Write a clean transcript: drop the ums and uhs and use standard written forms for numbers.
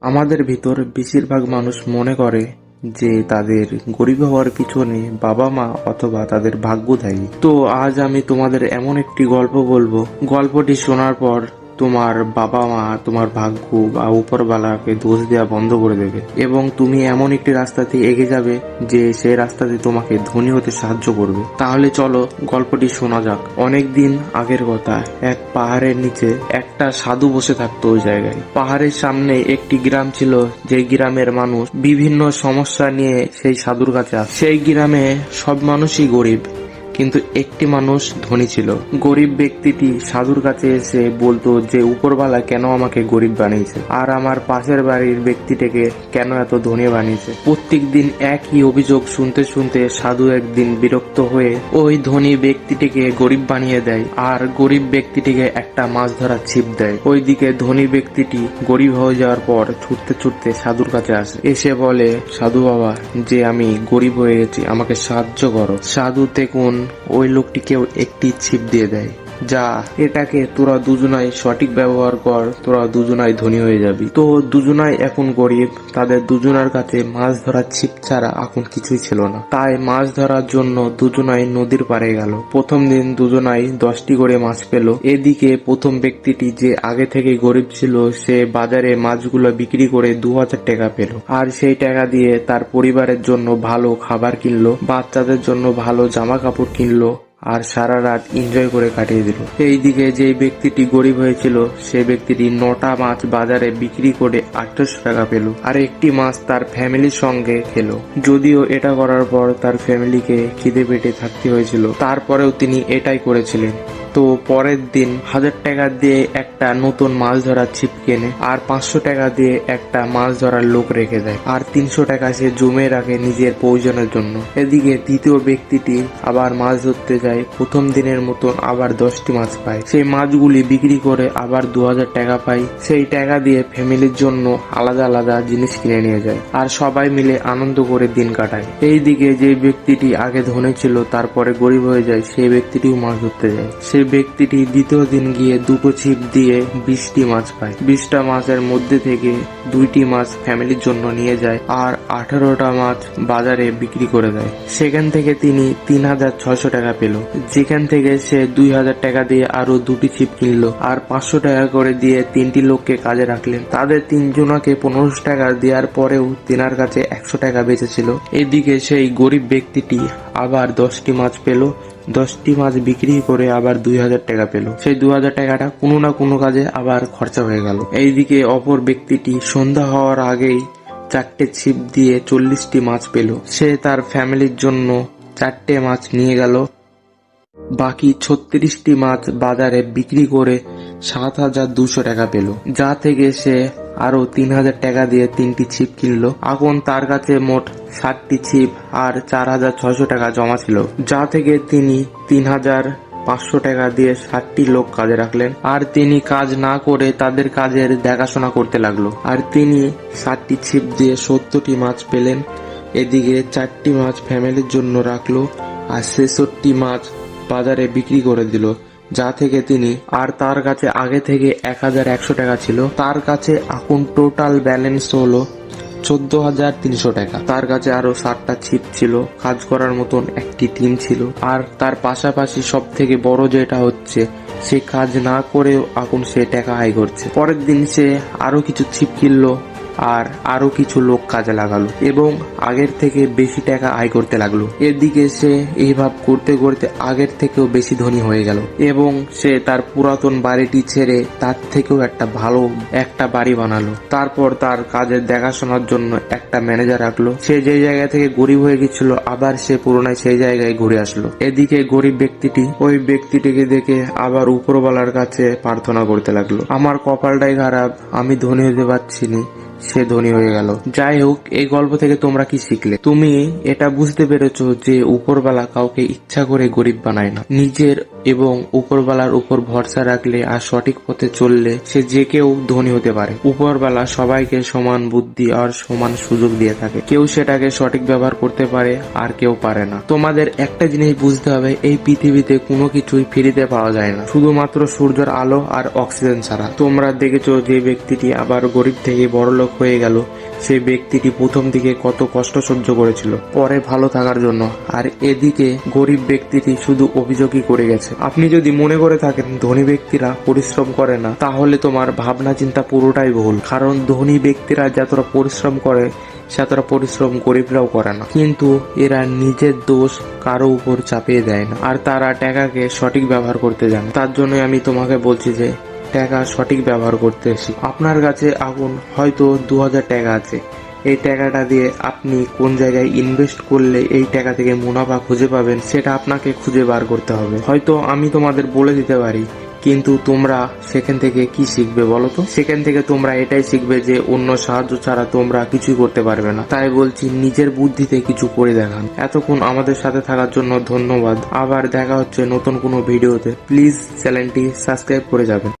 আমাদের ভিতর বেশিরভাগ মানুষ মনে করে যে তাদের গরিব হওয়ার পিছনে বাবা মা অথবা তাদের ভাগ্য দায়ী। তো আজ আমি তোমাদের এমন একটি গল্প বলবো, গল্পটি শোনার পর তোমার বাবা মা, তোমার ভাগ্য বা উপরওয়ালাকে দোষ দেওয়া বন্ধ করে দেবে এবং তুমি এমন একটি রাস্তাতে এগিয়ে যাবে যে সেই রাস্তাতে তোমাকে ধনী হতে সাহায্য করবে। তাহলে চলো গল্পটি শোনা যাক। অনেক দিন আগের কথা, এক পাহাড়ের নিচে একটা সাধু বসে থাকতো। ওই জায়গায় পাহাড়ের সামনে একটি গ্রাম ছিল, যে গ্রামের মানুষ বিভিন্ন সমস্যা নিয়ে সেই সাধুর কাছে আসে। সেই গ্রামে সব মানুষই গরিব, কিন্তু একটি মানুষ ধনী ছিল। গরিব ব্যক্তিটি সাধুর কাছে এসে বলতো যে উপরওয়ালা কেন আমাকে গরিব বানিয়েছে আর আমার পাশের বাড়ির ব্যক্তিটাকে কেন এত ধনী বানিয়েছে। প্রত্যেক দিন একই অভিযোগ শুনতে শুনতে সাধু একদিন বিরক্ত হয়ে ওই ধনী ব্যক্তিটিকে গরিব বানিয়ে দেয় আর গরিব ব্যক্তিটিকে একটা মাছ ধরার ছিপ দেয়। ওইদিকে ধনী ব্যক্তিটি গরিব হয়ে যাওয়ার পর ছুটতে ছুটতে সাধুর কাছে আসে, এসে বলে, সাধু বাবা, যে আমি গরিব হয়ে গেছি, আমাকে সাহায্য করো। সাধু দেখুন ওই লোকটিকেও একটি ছিপ দিয়ে দেয়, যা এটাকে তোরা দুজনাই সঠিক ব্যবহার কর, তোরা দুজনাই ধনী হয়ে যাবি। তো দুজনাই এখন গরিব, তাদের দুজনার কাছে মাছ ধরার ছিপ ছাড়া এখন কিছুই ছিল না। তাই মাছ ধরার জন্য দুজনাই নদীর পাড়ে গেল। প্রথম দিন দুজনাই 10টি করে মাছ পেল। এদিকে প্রথম ব্যক্তিটি, যে আগে থেকে গরিব ছিল, সে বাজারে মাছগুলো বিক্রি করে 2000 টাকা পেল আর সেই টাকা দিয়ে তার পরিবারের জন্য ভালো খাবার কিনলো, বাচ্চাদের জন্য ভালো জামা কাপড় কিনলো আর সারা রাত এনজয় করে কাটিয়ে দিল। এইদিকে যে ব্যক্তিটি গরিব হয়েছিল, সে ব্যক্তিটি 9টা মাছ বাজারে বিক্রি করে 800 টাকা পেল আর একটি মাছ তার ফ্যামিলির সঙ্গে খেলো। যদিও এটা করার পর তার ফ্যামিলিকে খিদে পেটে থাকতে হয়েছিল, তারপরেও তিনি এটাই করেছিলেন। তো পরের দিন 1000 টাকা দিয়ে একটা নতুন মাছ ধরার ছিপ কেনে আর 500 টাকা দিয়ে একটা মাছ ধরার লোক রেখে দেয় আর 300 টাকা সে জমে রাখে নিজের প্রয়োজনের জন্য। এদিকে দ্বিতীয় ব্যক্তিটি আবার মাছ ধরতে যায়। প্রথম দিনের মতন আবার 10টি মাছ পায়। সেই মাছগুলি বিক্রি করে আবার 2000 টাকা পায়। সেই টাকা দিয়ে ফ্যামিলির জন্য আলাদা আলাদা জিনিস কিনে নিয়ে যায় আর সবাই মিলে আনন্দ করে দিন কাটায়। এইদিকে যে ব্যক্তিটি আগে ধনী ছিল তারপরে গরিব হয়ে যায়, সেই ব্যক্তিটিও মাছ ধরতে যায়। সেই ব্যক্তিটি দ্বিতীয় দিন গিয়ে 2টো ছিপ দিয়ে 20টি মাছ পায়। 20টা মাছের মধ্যে থেকে 2টি মাছ ফ্যামিলির জন্য নিয়ে যায় আর 18টা মাছ বাজারে বিক্রি করে দেয়। সেখান থেকে তিনি 3600 টাকা পেল, যেখান থেকে সে 2000 টাকা দিয়ে আরো 2টি ছিপ কিনলো আর 500 টাকা করে দিয়ে 3টি লোককে কাজে রাখলেন। তাদের 3 জনাকে 1500 টাকা দেওয়ার পরেও তেনার কাছে 100 টাকা বেঁচেছিল। এদিকে সেই গরিব ব্যক্তিটি আবার 10টি মাছ পেল, 10টি মাছ বিক্রি করে আবার 2000 টাকা পেল। সেই 2000 টাকাটা কোনো না কোনো কাজে আবার খরচা হয়ে গেল। এইদিকে অপর ব্যক্তিটি সন্ধ্যা হওয়ার আগেই 4টে ছিপ দিয়ে 40টি মাছ পেল। সে তার ফ্যামিলির জন্য 4টে মাছ নিয়ে গেল। বাকি 36টি মাছ বাজারে বিক্রি করে 7200 টাকা পেল, যা থেকে সে আরো 3000 টাকা দিয়ে 3টি ছিপ কিনলো। এখন তার কাছে মোট 60টি ছিপ আর 4600 টাকা জমা ছিল, যা থেকে তিনি 3500 টাকা দিয়ে 60টি লোক কাজে রাখলেন আর তিনি কাজ না করে তাদের কাজের দেখাশোনা করতে লাগলো আর তিনি 60টি ছিপ দিয়ে 70টি মাছ পেলেন। এদিকে 4টি মাছ ফ্যামিলির জন্য রাখলো আর 66টি মাছ বাজারে বিক্রি করে দিল, যা থেকে তিনি, আর তার কাছে আগে থেকে 1100 টাকা ছিল, তার কাছে এখন টোটাল ব্যালেন্স হলো 14300 টাকা। তার কাছে আরো 7টা ছিপ ছিল, কাজ করার মতন একটি টিম ছিল আর তার পাশাপাশি সব থেকে বড় যেটা হচ্ছে, সে কাজ না করেও এখন সে টাকা আয় করছে। পরের দিন সে আরো কিছু ছিপ কিনলো আর আরো কিছু লোক কাজে লাগালো এবং আগের থেকে বেশি টাকা আয় করতে লাগলো। এদিকে সে এইভাবে করতে করতে আগের থেকেও বেশি ধনী হয়ে গেল এবং সে তার পুরাতন বাড়িটি ছেড়ে তার থেকেও ভালো একটা বাড়ি বানালো। তারপর তার কাজের দেখাশোনার জন্য একটা ম্যানেজার রাখলো। সে যে জায়গা থেকে গরিব হয়ে গেছিল আবার সে পুরোনায় সেই জায়গায় ঘুরে আসলো। এদিকে গরিব ব্যক্তিটি ওই ব্যক্তিটিকে দেখে আবার উপরওয়ালার কাছে প্রার্থনা করতে লাগলো, আমার কপালটাই খারাপ, আমি ধনী হতে পারছি না। সে ধনী হয়ে গেল। যাই হোক, এই গল্প থেকে তোমরা কি শিখলে? তুমি এটা বুঝতে পেরেছো যে উপরওয়ালা কাউকে ইচ্ছা করে গরিব বানায় না, নিজের এবং উপরওয়ালার উপর ভরসা রাখলে আর সঠিক পথে চললে সে যে কেউ ধনী হতে পারে। উপরওয়ালা সবাইকে সমান বুদ্ধি আর সমান সুযোগ দিয়ে থাকে, কেউ সেটাকে সঠিক ব্যবহার করতে পারে আর কেউ পারে না। তোমাদের একটা জিনিস বুঝতে হবে, এই পৃথিবীতে কোনো কিছুই ফ্রিতে পাওয়া যায় না, শুধুমাত্র সূর্যের আলো আর অক্সিজেন ছাড়া। তোমরা দেখেছো যে ব্যক্তিটি আবার গরিব থেকে বড়লোক হয়ে গেল, সেই ব্যক্তিটি প্রথম দিকে কত কষ্ট সহ্য করেছিল পরে ভালো থাকার জন্য, আর এদিকে গরিব ব্যক্তিটি শুধু অভিযোগই করে গেছে। আপনি যদি মনে করে থাকেন ধনী ব্যক্তিরা পরিশ্রম করে না, তাহলে তোমার ভাবনা চিন্তা পুরোটাই ভুল। কারণ ধনী ব্যক্তিরা যতটা পরিশ্রম করে সেতটা পরিশ্রম গরিবরাও করে না, কিন্তু এরা নিজের দোষ কারো উপর চাপিয়ে দেয় না, আর তারা টাকাকে সঠিক ব্যবহার করতে জানে। তার জন্য আমি তোমাকে বলছি যে টাকা সঠিক ব্যবহার করতে শিখো। আপনার কাছে আগুন হয়তো 2000 টাকা আছে, এই টাকাটা দিয়ে আপনি কোন জায়গায় ইনভেস্ট করলে এই টাকা থেকে মুনাফা খুঁজে পাবেন সেটা আপনাকে খুঁজে বার করতে হবে। হয়তো আমি তোমাদের বলে দিতে পারি, কিন্তু তোমরা সেখান থেকে কি শিখবে বলো তো? সেখান থেকে তোমরা এটাই শিখবে যে অন্য সাহায্য ছাড়া তোমরা কিছুই করতে পারবে না। তাই বলছি নিজের বুদ্ধিতে কিছু করে দেখান। এতক্ষণ আমাদের সাথে থাকার জন্য ধন্যবাদ। আবার দেখা হচ্ছে নতুন কোনো ভিডিওতে। প্লিজ চ্যানেলটি সাবস্ক্রাইব করে যাবেন।